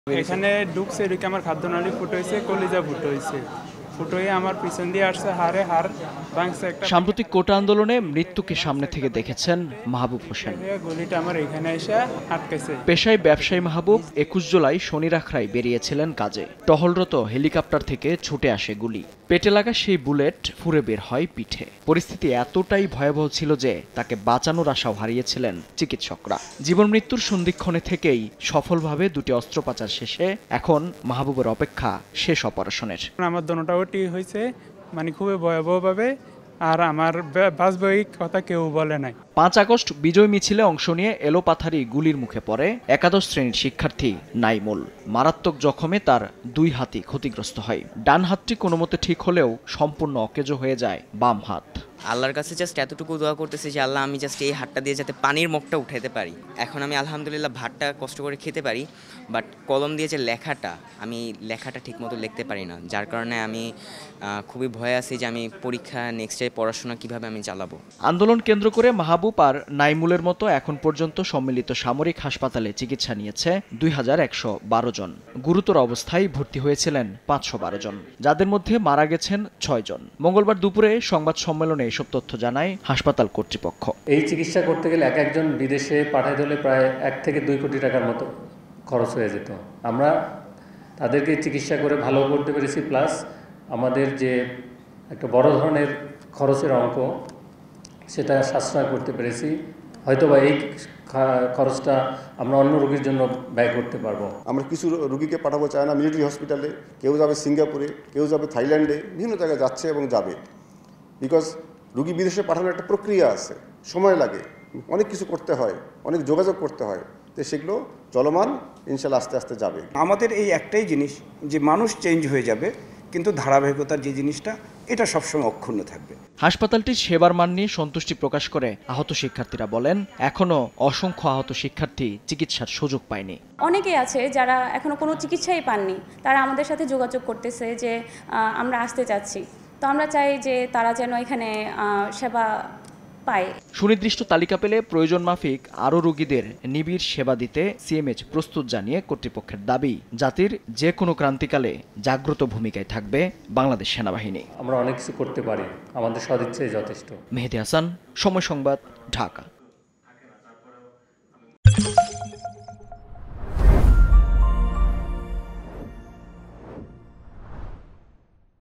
এখানে ঢুকছে ঢুকে আমার খাদ্যনালী ফুটো হয়েছে, কলিজা ফুটো হয়েছে, ফুটো হয়ে আমার পিছন দিয়ে আসছে হাড় ভাঙছে একটা। সাম্প্রতিক কোটা আন্দোলনে মৃত্যুকে সামনে থেকে দেখেছেন মাহবুব হোসেন। গলিটা আমার এখানে এসে আটকেছে। পেশায় ব্যবসায়ী মাহবুব ২১ জুলাই শনিরাখড়ায় বেরিয়েছিলেন কাজে। টহলরত হেলিকপ্টার থেকে ছুটে আসে গুলি। পেটে লাগা সেই বুলেট ফুঁড়ে বের হয় পিঠে। পরিস্থিতি এতটাই ভয়াবহ ছিল যে তাকে বাঁচানোর আশাও হারিয়েছিলেন চিকিৎসকরা। জীবন মৃত্যুর সন্ধিক্ষণে থেকেই সফলভাবে দুটি অস্ত্রোপচার শেষে এখন মাহবুবের অপেক্ষা শেষ অপারেশনের। আমার দোনোটা ওটি হয়েছে, মানে খুবই ভয়াবহভাবে, আর আমার বাস্তবিক কথা কেউ বলে নাই। ৫ আগস্ট বিজয় মিছিলে অংশ নিয়ে এলোপাথারি গুলির মুখে পড়ে একাদশ শ্রেণীর শিক্ষার্থী নাইমুল। মারাত্মক জখমে তার দুই হাতই ক্ষতিগ্রস্ত হয়। ডান হাতটি কোনোমতে ঠিক হলেও সম্পূর্ণ অকেজো হয়ে যায় বাম হাত। আল্লাহর কাছে জাস্ট এতটুকু দোয়া করতেছি যে আল্লাহ আমি জাস্ট এই হাতটা দিয়ে যাতে পানির মুখটা উঠাতে পারি। এখন আমি আলহামদুলিল্লাহ ভাতটা কষ্ট করে খেতে পারি, বাট কলম দিয়ে যে লেখাটা, আমি লেখাটা ঠিকমতো লিখতে পারি না, যার কারণে আমি খুবই ভয়ে আছি যে আমি পরীক্ষা নেক্সটে পড়াশোনা কিভাবে আমি চালাবো। আন্দোলন কেন্দ্র করে মাহবুব আর নাইমুলের মতো এখন পর্যন্ত সম্মিলিত সামরিক হাসপাতালে চিকিৎসা নিয়েছে ২১১২ জন। গুরুতর অবস্থায় ভর্তি হয়েছিলেন ৫১২ জন, যাদের মধ্যে মারা গেছেন ৬ জন। মঙ্গলবার দুপুরে সংবাদ সম্মেলনে এসব তথ্য জানায় হাসপাতাল কর্তৃপক্ষ। এই চিকিৎসা করতে গেলে একজন বিদেশে পাঠাতে হলে প্রায় ১ থেকে ২ কোটি টাকার মতো খরচ হয়ে যেত। আমরা তাদেরকে চিকিৎসা করে ভালো করতে পেরেছি, প্লাস আমাদের যে একটা বড় ধরনের খরচের অঙ্ক সেটা সাশ্রয় করতে পেরেছি। হয়তোবা এই খরচটা আমরা অন্য রোগীর জন্য ব্যয় করতে পারবো। আমরা কিছু রোগীকে পাঠাবো চায়না মিলিটারি হসপিটালে, কেউ যাবে সিঙ্গাপুরে, কেউ যাবে থাইল্যান্ডে, বিভিন্ন জায়গায় যাচ্ছে এবং যাবে। বিকজ রুগী বিদেশে পাঠানোর একটা প্রক্রিয়া আছে, সময় লাগে, অনেক কিছু করতে হয়, অনেক যোগাযোগ করতে হয়, তো সেগুলো চলমান, ইনশাল্লাহ আস্তে আস্তে যাবে। আমাদের এই একটাই জিনিস যে মানুষ চেঞ্জ হয়ে যাবে, কিন্তু ধারাবাহিকতার যে জিনিসটা এটা সবসময় অক্ষুণ্ণ থাকবে। হাসপাতালটির সেবার মান নিয়ে সন্তুষ্টি প্রকাশ করে আহত শিক্ষার্থীরা বলেন, এখনও অসংখ্য আহত শিক্ষার্থী চিকিৎসার সুযোগ পায়নি। অনেকেই আছে যারা এখনো কোনো চিকিৎসাই পাননি, তারা আমাদের সাথে যোগাযোগ করতেছে যে আমরা আসতে চাচ্ছি। তো আমরা চাই যে তারা যেন এখানে সেবা পায়। সুনির্দিষ্ট তালিকা পেলে প্রয়োজন মাফিক আরও রোগীদের নিবিড় সেবা দিতে সিএমএইচ প্রস্তুত জানিয়ে কর্তৃপক্ষের দাবি, জাতির যে কোনো ক্রান্তিকালে জাগ্রত ভূমিকায় থাকবে বাংলাদেশ সেনাবাহিনী। আমরা অনেক কিছু করতে পারি, আমাদের সদিচ্ছাই যথেষ্ট। মেহেদী হাসান, সময় সংবাদ, ঢাকা।